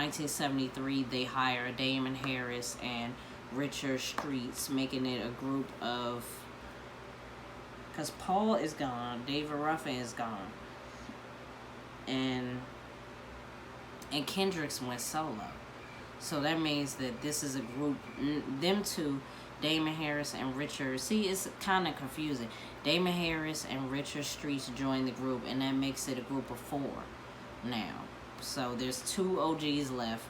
1973, they hire Damon Harris and Richard Streets, making it a group of, because Paul is gone, David Ruffin is gone, and Kendricks went solo. So that means that this is a group, them two, Damon Harris and Richard. See, it's kind of confusing. Damon Harris and Richard Streets joined the group, and that makes it a group of 4 now. So there's 2 OGs left,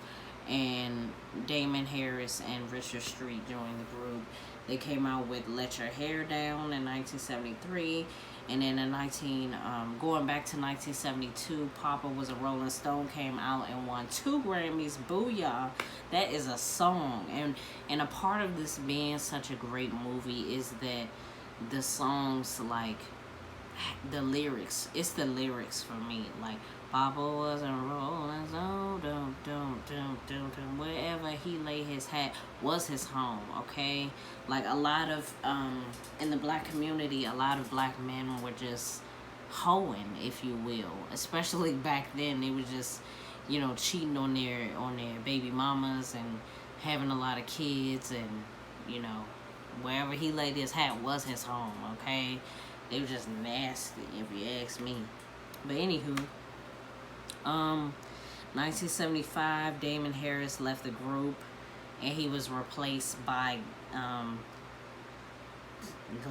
and Damon Harris and Richard Street joined the group. They came out with Let Your Hair Down in 1973, and then in going back to 1972, Papa Was a Rolling Stone came out and won 2 Grammys. Booyah! That is a song, and a part of this being such a great movie is that the songs, like the lyrics, it's the lyrics for me. Like, Papa was a rolling stone, wherever he lay his hat was his home, okay? Like, a lot of, in the black community, a lot of black men were just hoeing, if you will. Especially back then, they were just, you know, cheating on their baby mamas and having a lot of kids, and, you know, wherever he laid his hat was his home, okay? They were just nasty, if you ask me. But anywho, 1975, Damon Harris left the group, and he was replaced by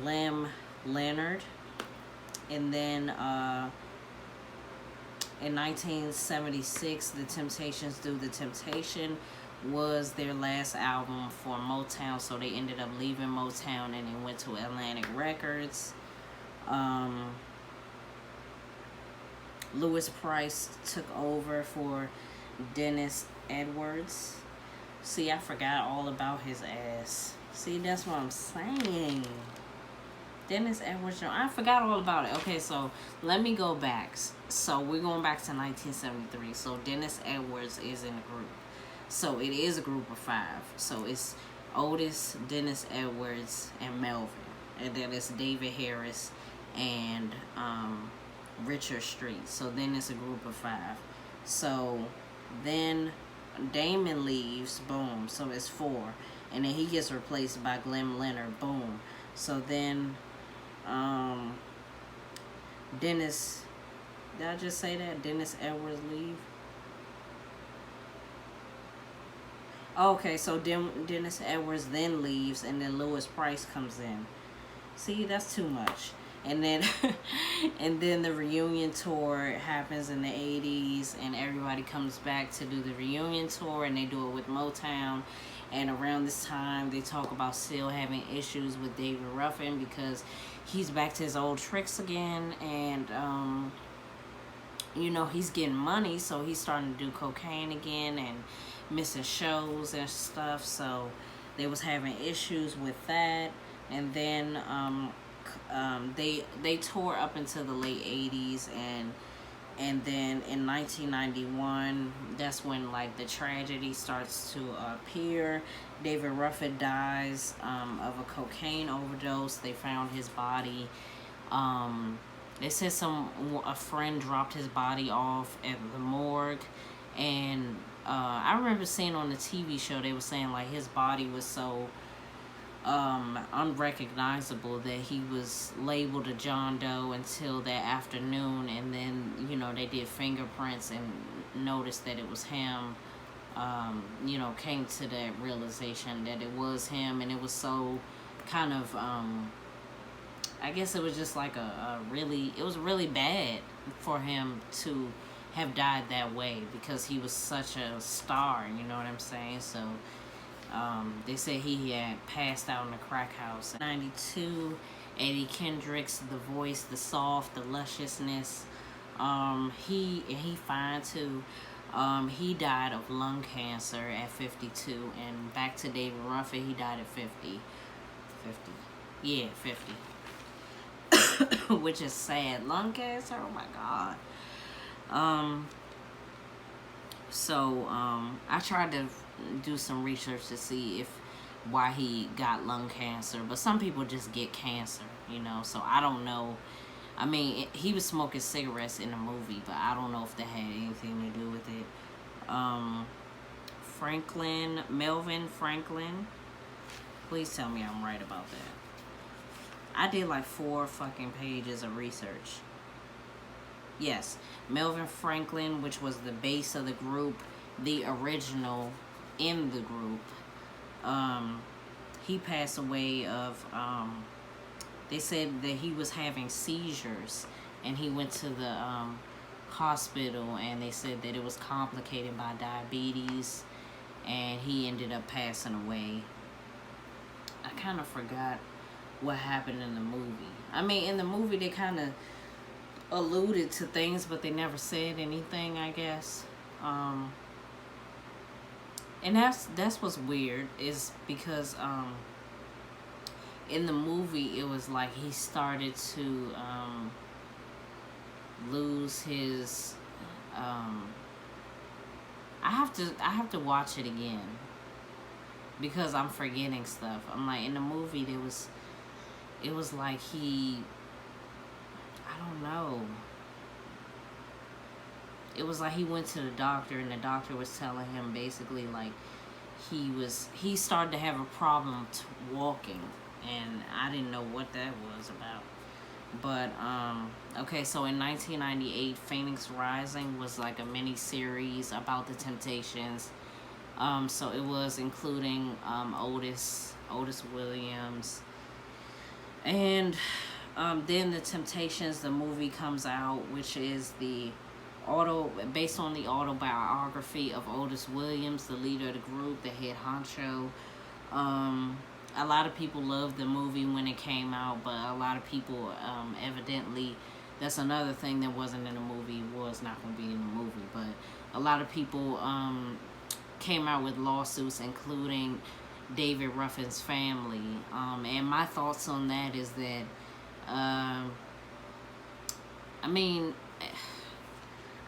Glenn Leonard. And then in 1976, The Temptations' Do the Temptation was their last album for Motown, so they ended up leaving Motown and they went to Atlantic Records. Louis Price took over for Dennis Edwards. See, I forgot all about his ass. See, that's what I'm saying. Dennis Edwards, I forgot all about it. Okay, so let me go back. So we're going back to 1973. So Dennis Edwards is in the group. So it is a group of 5. So it's Otis, Dennis Edwards, and Melvin. And then it's David Harris and Richard Street. So then it's a group of 5. So then Damon leaves, boom, so it's 4. And then he gets replaced by Glenn Leonard, boom. So then Dennis, did I just say that? Dennis Edwards leave? Okay, so Dennis Edwards then leaves, and then Louis Price comes in. See, that's too much. And then and then the reunion tour happens in the 80s, and everybody comes back to do the reunion tour, and they do it with Motown. And around this time, they talk about still having issues with David Ruffin because he's back to his old tricks again, and you know, he's getting money, so he's starting to do cocaine again and missing shows and stuff. So they was having issues with that. And then they tore up into the late 80s, and then in 1991, that's when like the tragedy starts to appear. David Ruffin dies of a cocaine overdose. They found his body. They said a friend dropped his body off at the morgue, and I remember seeing on the TV show they were saying like his body was so unrecognizable that he was labeled a John Doe until that afternoon, and then, you know, they did fingerprints and noticed that it was him. You know, came to that realization that it was him, and it was so kind of I guess it was just like it was really bad for him to have died that way because he was such a star, you know what I'm saying? So they said he had passed out in a crack house. 92, Eddie Kendricks, the voice, the soft, the lusciousness. He fine too. He died of lung cancer at 52, and back to David Ruffin, he died at 50. 50. Yeah, 50. Which is sad. Lung cancer, oh my God. I tried to do some research to see why he got lung cancer, but some people just get cancer, you know, so I don't know. I mean, he was smoking cigarettes in the movie, but I don't know if that had anything to do with it. Melvin Franklin. Please tell me I'm right about that. I did like 4 fucking pages of research. Yes, Melvin Franklin, which was the base of the group, the original in the group. He passed away of, they said that he was having seizures, and he went to the hospital, and they said that it was complicated by diabetes, and he ended up passing away. I kind of forgot what happened in the movie. I mean, in the movie they kind of alluded to things, but they never said anything, I guess. And that's what's weird, is because in the movie it was like he started to lose his I have to watch it again because I'm forgetting stuff. I'm like, in the movie it was like I don't know. It was like he went to the doctor, and the doctor was telling him basically like he started to have a problem walking, and I didn't know what that was about. But okay, so in 1998, Phoenix Rising was like a mini series about the Temptations. So it was including Otis Williams, and then the Temptations, the movie comes out, which is based on the autobiography of Otis Williams, the leader of the group, the head honcho. A lot of people loved the movie when it came out, but a lot of people, evidently, that's another thing that wasn't in the movie, was not going to be in the movie, but a lot of people came out with lawsuits, including David Ruffin's family. And my thoughts on that is that, I mean,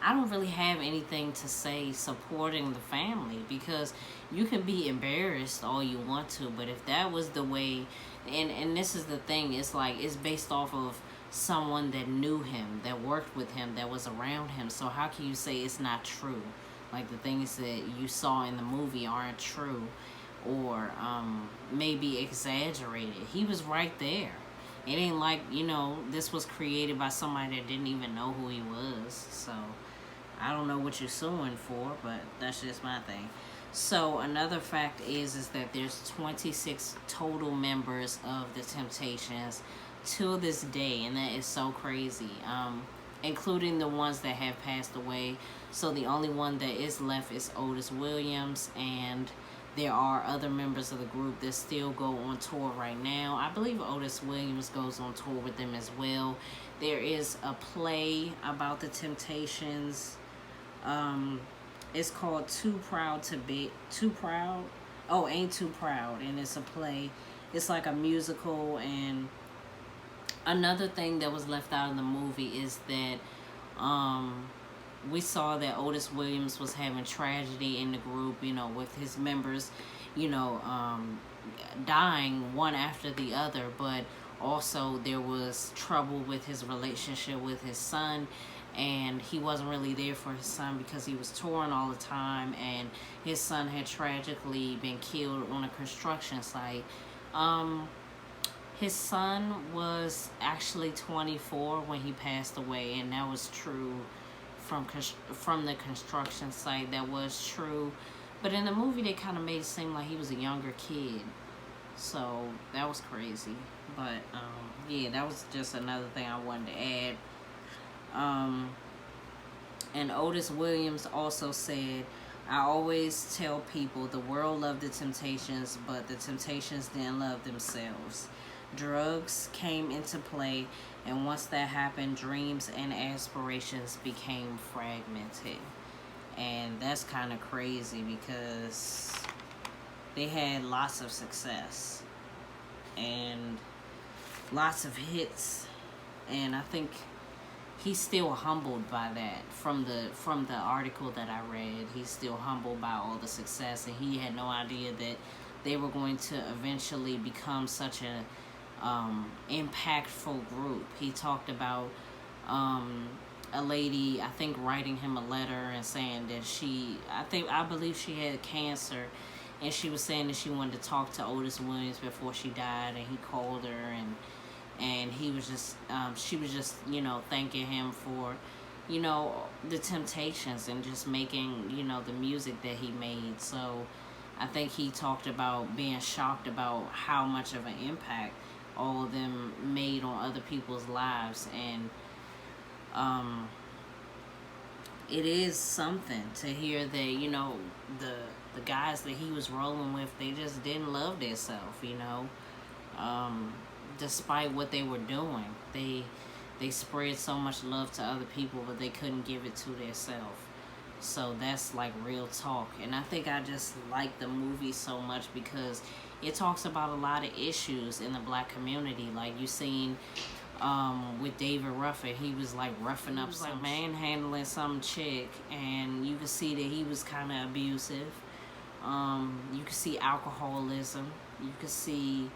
I don't really have anything to say supporting the family, because you can be embarrassed all you want to, but if that was the way, and this is the thing, it's like, it's based off of someone that knew him, that worked with him, that was around him, so how can you say it's not true? Like, the things that you saw in the movie aren't true, or maybe exaggerated. He was right there. It ain't like, this was created by somebody that didn't even know who he was. So I don't know what you're suing for, but that's just my thing. So another fact is that there's 26 total members of the Temptations to this day, and that is so crazy, including the ones that have passed away. So the only one that is left is Otis Williams, and there are other members of the group that still go on tour right now. I believe Otis Williams goes on tour with them as well. There is a play about the Temptations. It's called Too Proud. Oh, Ain't Too Proud. And it's a play. It's like a musical. And another thing that was left out of the movie is that we saw that Otis Williams was having tragedy in the group, with his members, dying one after the other, but also there was trouble with his relationship with his son, and he wasn't really there for his son because he was touring all the time, and his son had tragically been killed on a construction site. His son was actually 24 when he passed away, and that was true. From the construction site, that was true, but in the movie they kind of made it seem like he was a younger kid, so that was crazy. But yeah, that was just another thing I wanted to add. And Otis Williams also said, "I always tell people the world loved the Temptations, but the Temptations didn't love themselves. Drugs came into play, and once that happened, dreams and aspirations became fragmented." And that's kind of crazy, because they had lots of success and lots of hits, and I think he's still humbled by that. From the article that I read, he's still humbled by all the success, and he had no idea that they were going to eventually become such a impactful group. He talked about a lady, I think, writing him a letter and saying that I believe she had cancer, and she was saying that she wanted to talk to Otis Williams before she died, and he called her, and he was just, she was just, you know, thanking him for, you know, the Temptations and just making, you know, the music that he made. So I think he talked about being shocked about how much of an impact all of them made on other people's lives. And it is something to hear that, you know, the guys that he was rolling with, they just didn't love themselves, you know. Despite what they were doing, they spread so much love to other people, but they couldn't give it to themselves. So that's like real talk. And I think I just like the movie so much because it talks about a lot of issues in the black community. Like you seen with David Ruffin, he was like roughing up some, manhandling some chick, and you could see that he was kind of abusive. You could see alcoholism, you could see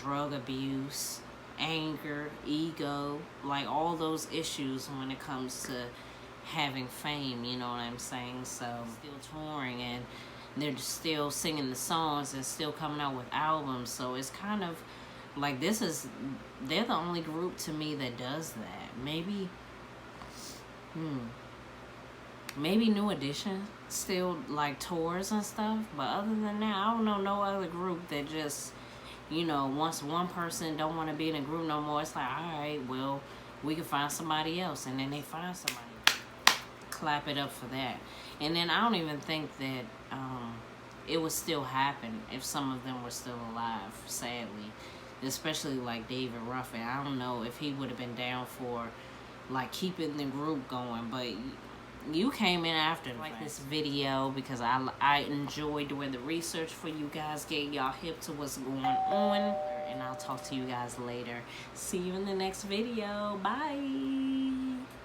drug abuse, anger, ego, like all those issues when it comes to having fame, you know what I'm saying? So still touring, and they're still singing the songs and still coming out with albums. So it's kind of like they're the only group to me that does that. Maybe New Edition still like tours and stuff, but other than that, I don't know no other group that just, you know, once one person don't want to be in a group no more, it's like, all right, well, we can find somebody else, and then they find somebody. Clap it up for that. And then I don't even think that it would still happen if some of them were still alive, sadly. Especially like David Ruffin. I don't know if he would have been down for like keeping the group going, but you came in after like this video because I enjoyed doing the research for you guys, get y'all hip to what's going on, and I'll talk to you guys later. See you in the next video. Bye.